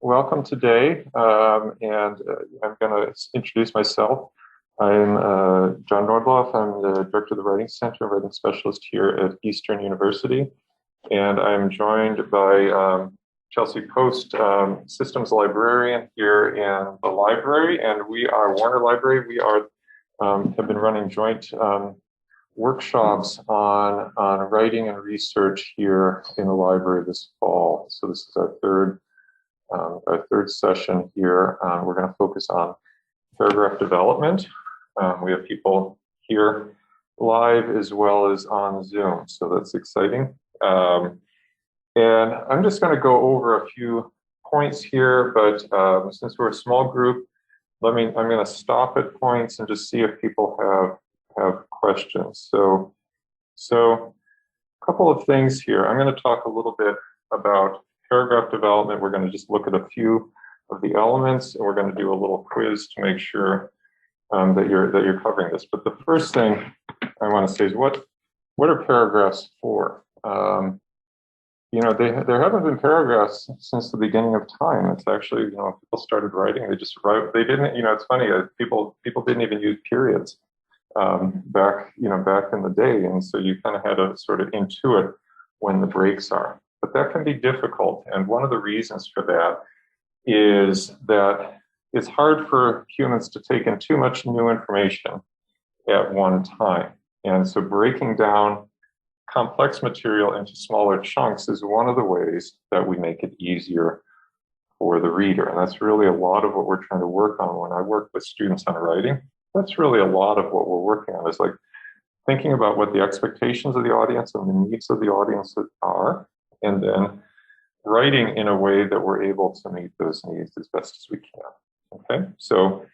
welcome today. I'm going to introduce myself. I'm John Nordlof. I'm the director of the Writing Center, writing specialist here at Eastern University. And I'm joined by Chelsea Post, systems librarian here in the library. And we are Warner Library. We are have been running joint workshops on writing and research here in the library this fall. So this is our third session here. We're going to focus on paragraph development. We have people here live as well as on Zoom, so that's exciting. And I'm just going to go over a few points here, but since we're a small group, I'm going to stop at points and just see if people have questions. So a couple of things here. I'm going to talk a little bit about paragraph development. We're going to just look at a few of the elements, and we're going to do a little quiz to make sure that you're covering this. But the first thing I want to say is what are paragraphs for? There haven't been paragraphs since the beginning of time. It's actually, people started writing, they just wrote. They didn't, it's funny. People didn't even use periods back in the day, and so you kind of had to sort of intuit when the breaks are. But that can be difficult, and one of the reasons for that is that it's hard for humans to take in too much new information at one time. And so breaking down complex material into smaller chunks is one of the ways that we make it easier for the reader. And that's really a lot of what we're trying to work on when I work with students on writing. That's really a lot of what we're working on, is like thinking about what the expectations of the audience and the needs of the audience are, and then writing in a way that we're able to meet those needs as best as we can. Okay, so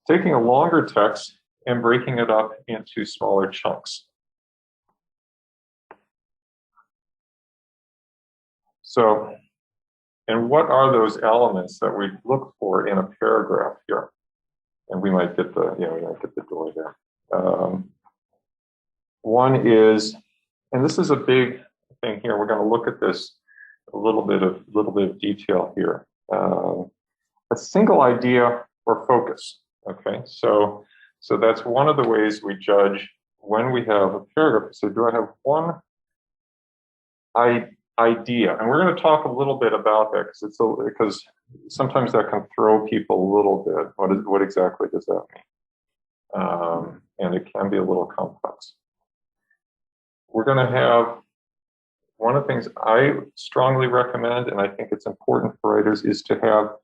taking a longer text and breaking it up into smaller chunks. So, and what are those elements that we look for in a paragraph here? And we might get the door there. One is, and this is a big thing here. We're going to look at this a little bit of detail here. A single idea or focus. Okay, so that's one of the ways we judge when we have a paragraph. So do I have one idea? And we're going to talk a little bit about that because sometimes that can throw people a little bit. What exactly does that mean? And it can be a little complex. We're going to have one of the things I strongly recommend, and I think it's important for writers, is to have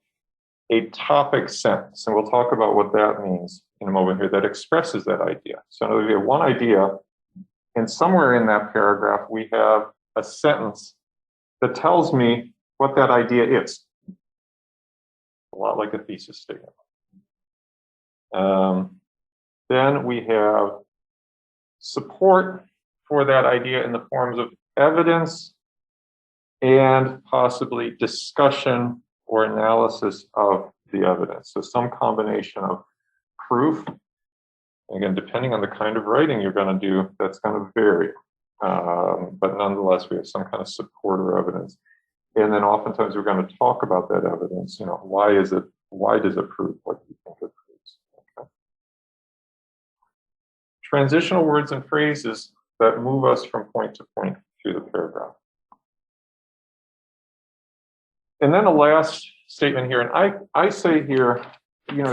a topic sentence. And we'll talk about what that means in a moment here, that expresses that idea. So in other words, we have one idea, and somewhere in that paragraph, we have a sentence that tells me what that idea is. A lot like a thesis statement. Then we have support for that idea in the forms of evidence and possibly discussion or analysis of the evidence. So some combination of proof. Again, depending on the kind of writing you're going to do, that's going to vary. But nonetheless, we have some kind of support or evidence. And then oftentimes we're going to talk about that evidence. Why does it prove what you think it proves? Okay. Transitional words and phrases that move us from point to point through the paragraph. And then a last statement here, and I say here,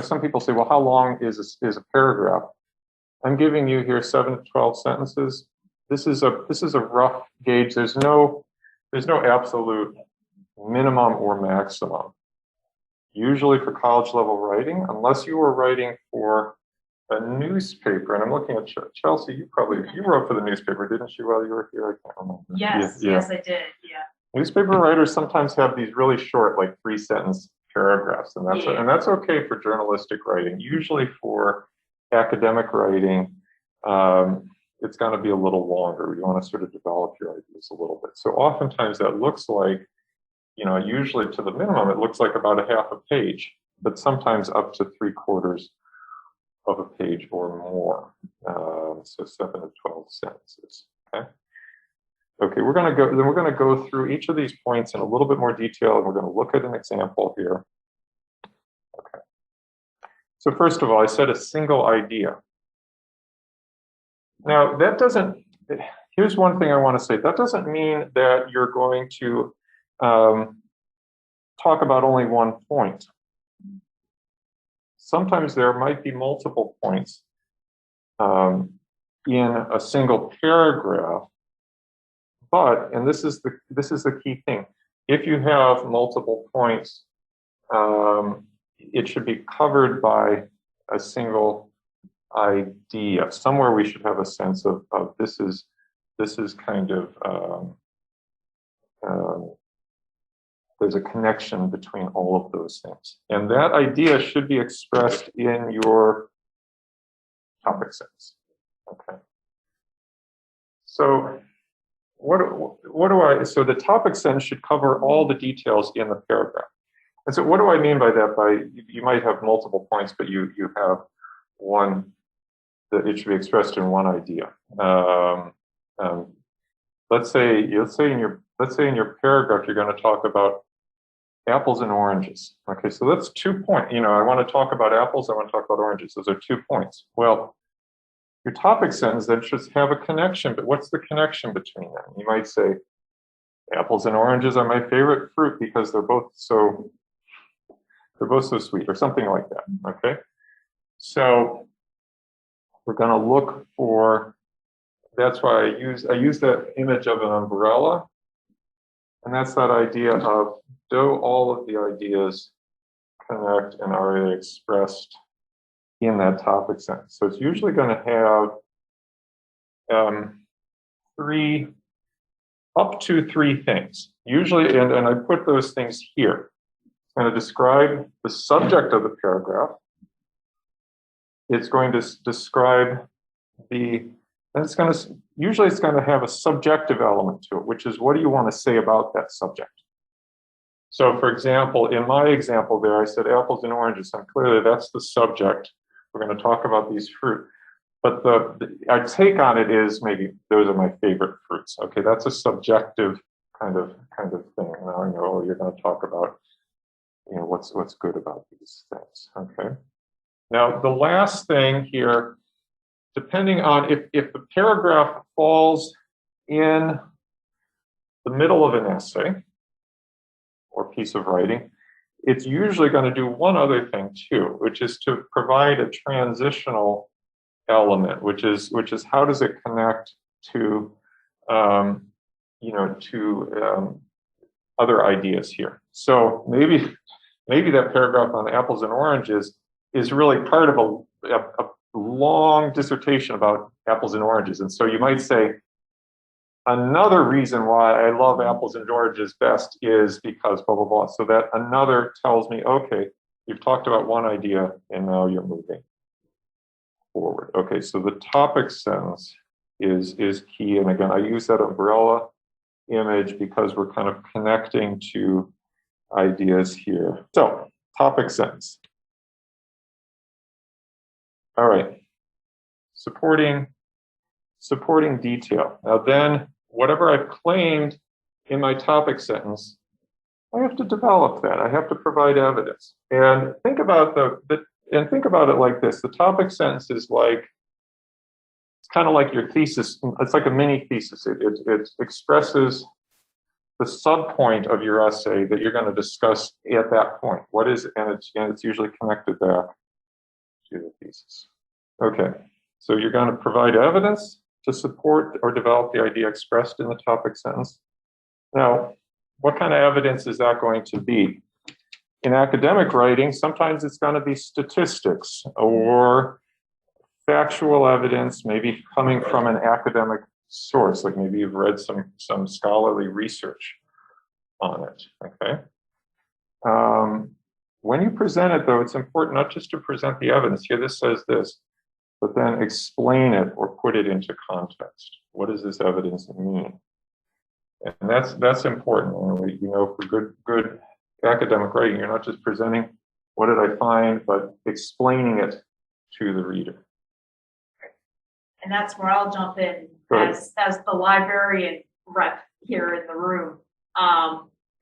some people say, well, how long is a paragraph? I'm giving you here 7 to 12 sentences. This is a rough gauge. There's no absolute minimum or maximum. Usually for college level writing, unless you were writing for a newspaper, and I'm looking at Chelsea, you wrote for the newspaper, didn't you, while you were here? I can't remember. Yes, yes, I did, yeah. Newspaper writers sometimes have these really short, like 3-sentence paragraphs, and that's okay for journalistic writing. Usually for academic writing, it's going to be a little longer. You want to sort of develop your ideas a little bit. So oftentimes that looks like, usually to the minimum, it looks like about a half a page, but sometimes up to 3/4 of a page or more. So 7 to 12 sentences. Okay. Okay, we're going to go through each of these points in a little bit more detail, and we're going to look at an example here. Okay. So first of all, I said a single idea. Now, that doesn't, here's one thing I want to say. That doesn't mean that you're going to talk about only one point. Sometimes there might be multiple points in a single paragraph, but, and this is the key thing, if you have multiple points, it should be covered by a single idea. Somewhere we should have a sense of this is kind of there's a connection between all of those things, and that idea should be expressed in your topic sentence. Okay. So so the topic sentence should cover all the details in the paragraph. And so what do I mean by that? You might have multiple points, but you have one that it should be expressed in one idea. Let's say in your paragraph you're going to talk about apples and oranges. Okay, so that's 2 points. I want to talk about apples, I want to talk about oranges. Those are 2 points. Well, your topic sentence then should have a connection, but what's the connection between them? You might say, apples and oranges are my favorite fruit because they're both so sweet, or something like that. Okay, so we're going to look for. That's why I use that image of an umbrella, and that's that idea of do all of the ideas connect and are expressed in that topic sentence. So it's usually going to have up to three things. Usually, and I put those things here. It's going to describe the subject of the paragraph. It's going to describe usually it's going to have a subjective element to it, which is what do you want to say about that subject? So for example, in my example there, I said apples and oranges, and clearly that's the subject. We're going to talk about these fruit. But our take on it is maybe those are my favorite fruits. Okay, that's a subjective kind of thing. Now I know you're going to talk about what's good about these things. Okay. Now the last thing here, depending on if the paragraph falls in the middle of an essay or piece of writing, it's usually going to do one other thing too, which is to provide a transitional element, which is how does it connect to other ideas here. So maybe that paragraph on apples and oranges is really part of a long dissertation about apples and oranges, and so you might say another reason why I love apples and oranges best is because blah blah blah. So that another tells me, okay, you've talked about one idea and now you're moving forward. Okay, so the topic sentence is key. And again, I use that umbrella image because we're kind of connecting to ideas here. So, topic sentence. All right. Supporting detail. Now then, whatever I've claimed in my topic sentence, I have to develop that. I have to provide evidence. And think about think about it like this. The topic sentence is it's kind of like your thesis. It's like a mini thesis. It expresses the subpoint of your essay that you're going to discuss at that point. What is it? And it's usually connected back to the thesis. Okay, so you're going to provide evidence to support or develop the idea expressed in the topic sentence. Now, what kind of evidence is that going to be? In academic writing, sometimes it's going to be statistics or factual evidence, maybe coming from an academic source, like maybe you've read some scholarly research on it, okay? When you present it, though, it's important not just to present the evidence. Here, this says this, but then explain it or put it into context. What does this evidence mean? And that's important. For good academic writing, you're not just presenting what did I find, but explaining it to the reader. And that's where I'll jump in as the librarian rep here in the room,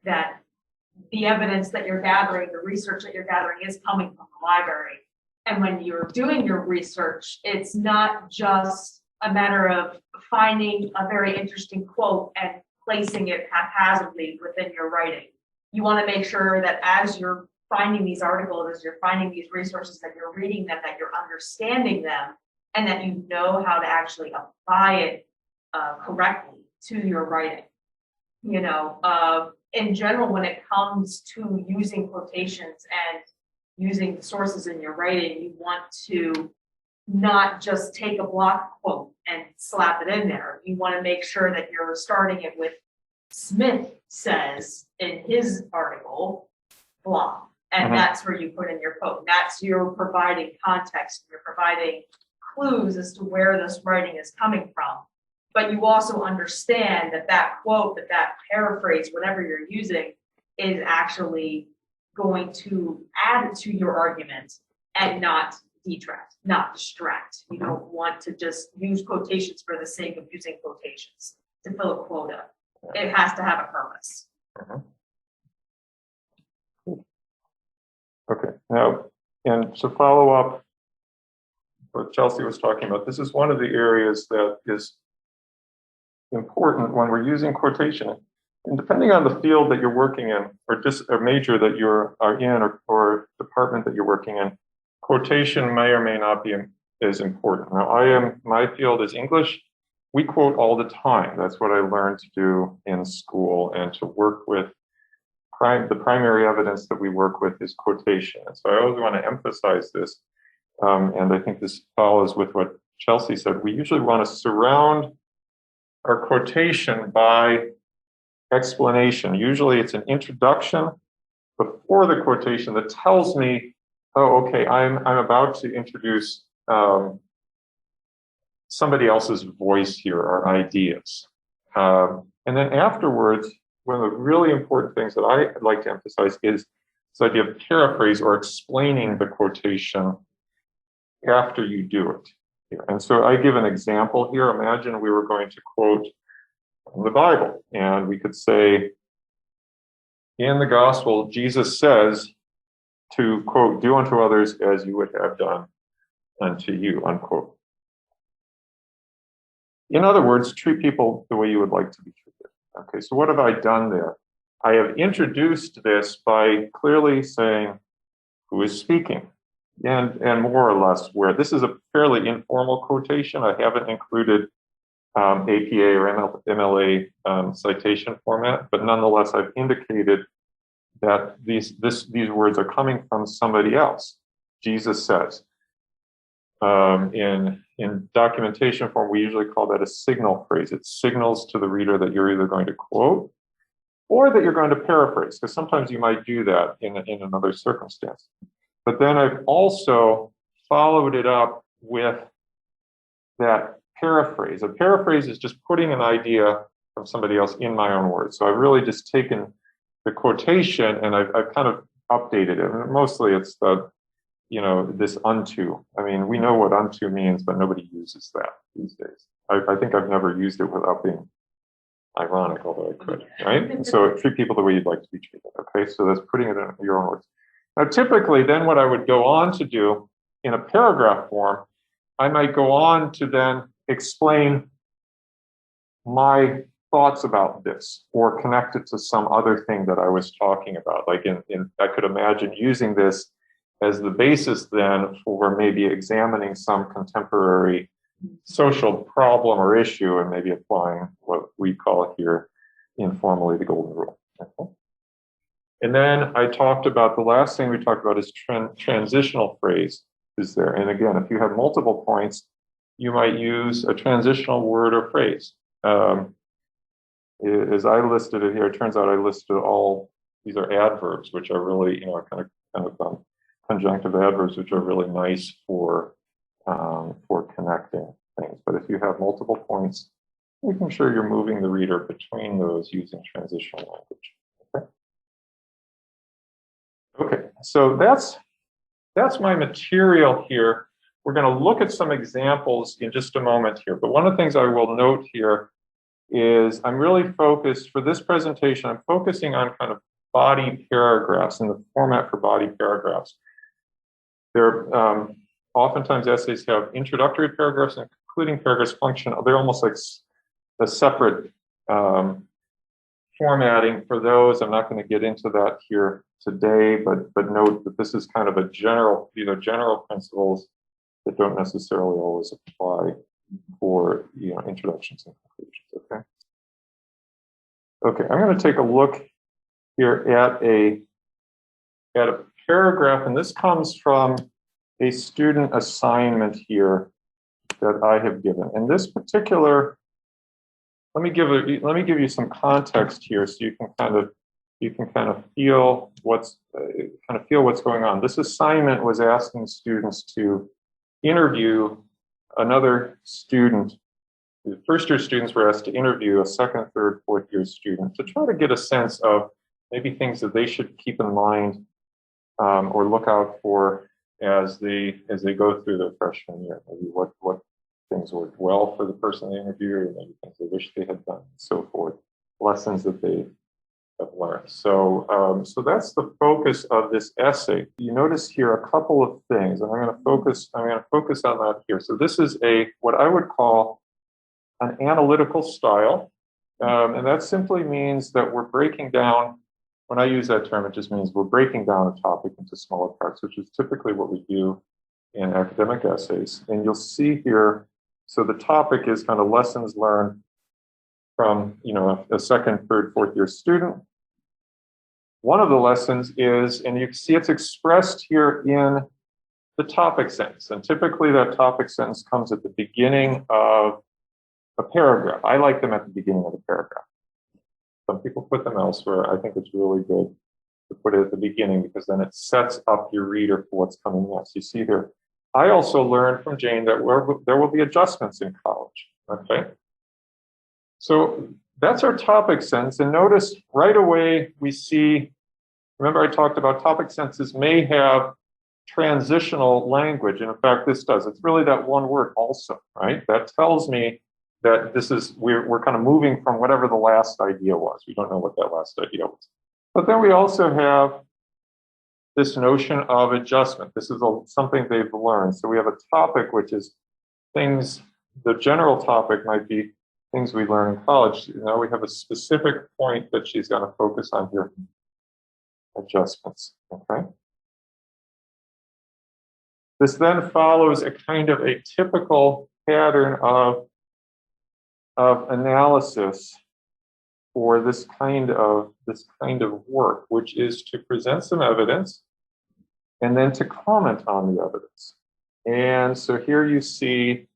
that the evidence that you're gathering, the research that you're gathering is coming from the library. And when you're doing your research, it's not just a matter of finding a very interesting quote and placing it haphazardly within your writing. You want to make sure that as you're finding these articles, as you're finding these resources, that you're reading them, that you're understanding them, and that you know how to actually apply it correctly to your writing. You know, in general, when it comes to using quotations and using the sources in your writing, you want to not just take a block quote and slap it in there. You want to make sure that you're starting it with Smith says in his article, blah. And that's where you put in your quote. That's you're providing context. You're providing clues as to where this writing is coming from. But you also understand that that quote, that paraphrase, whatever you're using, is actually going to add to your argument and not detract, not distract. You don't want to just use quotations for the sake of using quotations to fill a quota. It has to have a purpose. Okay, now, and to follow up what Chelsea was talking about, this is one of the areas that is important when we're using quotation. And depending on the field that you're working in, or just a major that you are in, or department that you're working in, quotation may or may not be as important. Now, my field is English. We quote all the time. That's what I learned to do in school, and to work with the primary evidence that we work with is quotation. And so I always want to emphasize this. And I think this follows with what Chelsea said. We usually want to surround our quotation by explanation. Usually it's an introduction before the quotation that tells me, oh, okay, I'm about to introduce somebody else's voice here, or ideas. And then afterwards, one of the really important things that I like to emphasize is this idea of paraphrase, or explaining the quotation after you do it. And so I give an example here. Imagine we were going to quote the Bible, and we could say, in the gospel, Jesus says to, quote, do unto others as you would have done unto you, unquote. In other words, treat people the way you would like to be treated. Okay, so what have I done there? I have introduced this by clearly saying who is speaking, and more or less where. This is a fairly informal quotation. I haven't included APA or MLA citation format, but nonetheless, I've indicated that these words are coming from somebody else. Jesus says. In documentation form, we usually call that a signal phrase. It signals to the reader that you're either going to quote or that you're going to paraphrase, because sometimes you might do that in another circumstance. But then I've also followed it up with that paraphrase. A paraphrase is just putting an idea from somebody else in my own words. So I've really just taken the quotation and I've kind of updated it. And mostly it's this unto. I mean, we know what unto means, but nobody uses that these days. I think I've never used it without being ironic, although I could, right? And so treat people the way you'd like to be treated, okay? So that's putting it in your own words. Now, typically, then what I would go on to do in a paragraph form, I might go on to then explain my thoughts about this, or connect it to some other thing that I was talking about. Like I could imagine using this as the basis then for maybe examining some contemporary social problem or issue, and maybe applying what we call here informally the golden rule. Okay. And then I talked about, the last thing we talked about is transitional phrase is there. And again, if you have multiple points, you might use a transitional word or phrase. As I listed it here, it turns out I listed all, these are adverbs, which are really, kind of conjunctive adverbs, which are really nice for connecting things. But if you have multiple points, making sure you're moving the reader between those using transitional language. Okay, so that's my material here. We're going to look at some examples in just a moment here. But one of the things I will note here is I'm really focused, for this presentation, I'm focusing on kind of body paragraphs and the format for body paragraphs. There, oftentimes essays have introductory paragraphs and concluding paragraphs function. They're almost like a separate formatting for those. I'm not going to get into that here today, but note that this is kind of a general, general principles that don't necessarily always apply for introductions and conclusions. Okay, I'm going to take a look here at a paragraph, and this comes from a student assignment here that I have given. And this particular, let me give you some context here, so you can kind of feel what's going on. This assignment was asking students to interview another student. The first year students were asked to interview a second, third, fourth year student to try to get a sense of maybe things that they should keep in mind or look out for as they go through their freshman year. Maybe what things worked well for the person they interviewed, and maybe things they wish they had done, and so forth. Lessons that they have learned. So that's the focus of this essay. You notice here a couple of things, and I'm going to focus on that here. So this is what I would call an analytical style, and that simply means that we're breaking down. When I use that term, it just means we're breaking down a topic into smaller parts, which is typically what we do in academic essays. And you'll see here, so the topic is kind of lessons learned from a second, third, fourth year student. One of the lessons is, and you can see it's expressed here in the topic sentence. And typically that topic sentence comes at the beginning of a paragraph. I like them at the beginning of the paragraph. Some people put them elsewhere. I think it's really good to put it at the beginning because then it sets up your reader for what's coming next. You see here, I also learned from Jane that there will be adjustments in college. Okay. So that's our topic sentence. And notice right away we see, remember I talked about topic sentences may have transitional language. And in fact, this does. It's really that one word also, right? That tells me that we're kind of moving from whatever the last idea was. We don't know what that last idea was. But then we also have this notion of adjustment. This is something they've learned. So we have a topic, which is things, the general topic might be things we learn in college. Now we have a specific point that she's going to focus on here. Adjustments, okay? This then follows a kind of a typical pattern of analysis for this kind of work, which is to present some evidence and then to comment on the evidence. And so here you see,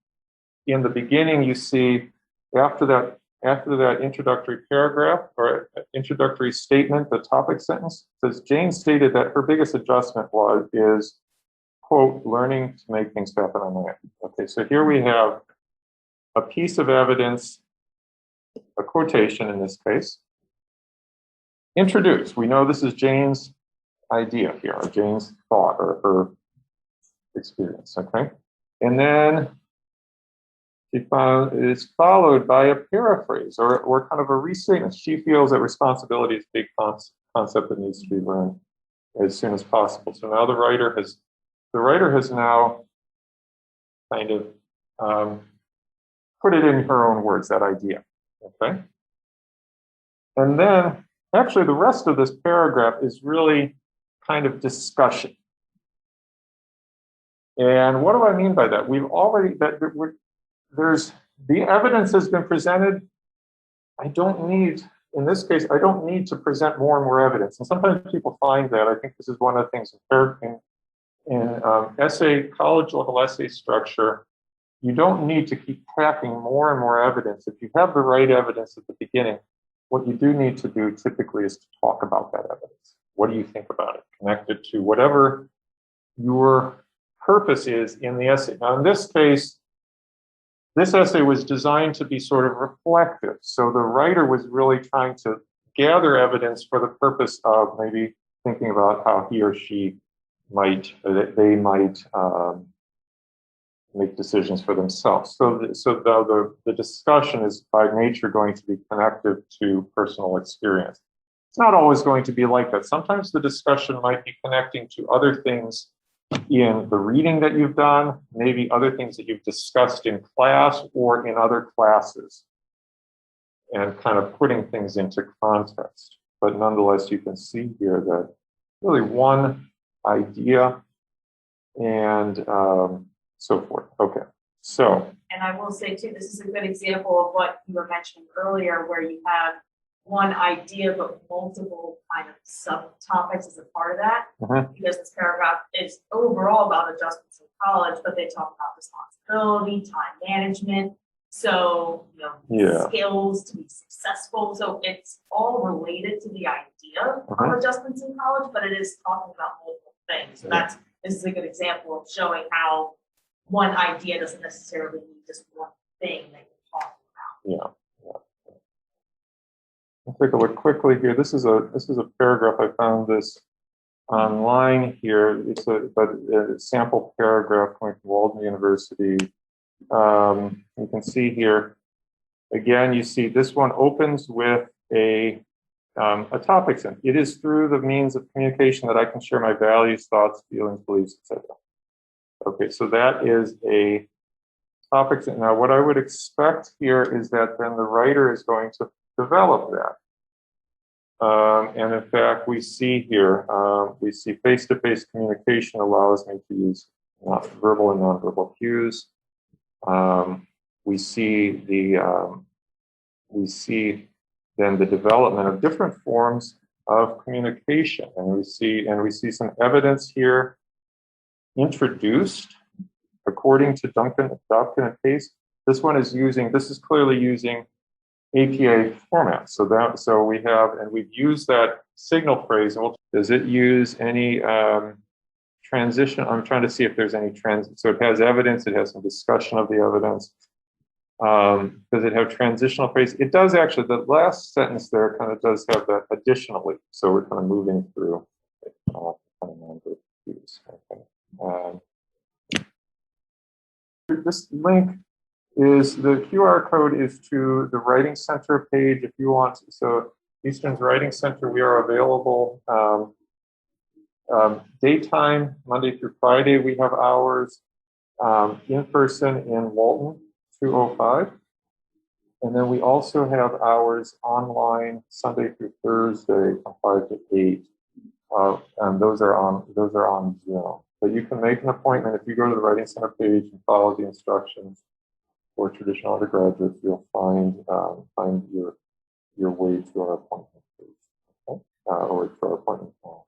in the beginning, you see after that introductory paragraph or introductory statement, the topic sentence says Jane stated that her biggest adjustment is, quote, learning to make things happen on my own. Okay, so here we have a piece of evidence, a quotation in this case, introduced. We know this is Jane's idea here, or Jane's thought, or her experience, okay? And then it's followed by a paraphrase or kind of a restatement. She feels that responsibility is a big concept that needs to be learned as soon as possible. So now the writer has now kind of put it in her own words, that idea, okay? And then actually the rest of this paragraph is really kind of discussion. And what do I mean by that? The evidence has been presented. In this case, I don't need to present more and more evidence. And sometimes people find that. I think this is one of the things in college level essay structure. You don't need to keep packing more and more evidence. If you have the right evidence at the beginning, what you do need to do typically is to talk about that evidence. What do you think about it? Connect it to whatever your purpose is in the essay. Now, in this case, this essay was designed to be sort of reflective. So the writer was really trying to gather evidence for the purpose of maybe thinking about how he or she might make decisions for themselves. So the discussion is by nature going to be connected to personal experience. It's not always going to be like that. Sometimes the discussion might be connecting to other things in the reading that you've done, maybe other things that you've discussed in class or in other classes, and kind of putting things into context. But nonetheless, you can see here that really one idea and so forth. Okay, so. And I will say too, this is a good example of what you were mentioning earlier, where you have one idea, but multiple kind of subtopics as a part of that. Because this paragraph is overall about adjustments in college, but they talk about responsibility, time management, so skills to be successful. So it's all related to the idea of adjustments in college, but it is talking about multiple things. So this is a good example of showing how one idea doesn't necessarily mean just one thing that you're talking about. I'll take a look quickly here. This is a paragraph. I found this online here. It's a sample paragraph coming from Walden University. You can see here, again, you see this one opens with a topic sentence. It is through the means of communication that I can share my values, thoughts, feelings, beliefs, etc. Okay, so that is a topic sentence. Now, what I would expect here is that then the writer is going to develop that. And in fact, we see here, we see face-to-face communication allows me to use verbal and nonverbal cues. We see then the development of different forms of communication, and we see some evidence here introduced according to Duncan and Pace. This is clearly using APA format. So we have, and we've used that signal phrase. Does it use any transition? I'm trying to see if there's any transition. So it has evidence. It has some discussion of the evidence. Does it have transitional phrase? It does actually. The last sentence there kind of does have that additionally. So we're kind of moving through. This link is the QR code is to the Writing Center page if you want. So Eastern's Writing Center, we are available daytime, Monday through Friday. We have hours in person in Walton, 205. And then we also have hours online Sunday through Thursday from 5 to 8. And those are on Zoom. But you can make an appointment if you go to the Writing Center page and follow the instructions. For traditional undergraduates, you'll find your way to our appointment page, okay? Or to our appointment call.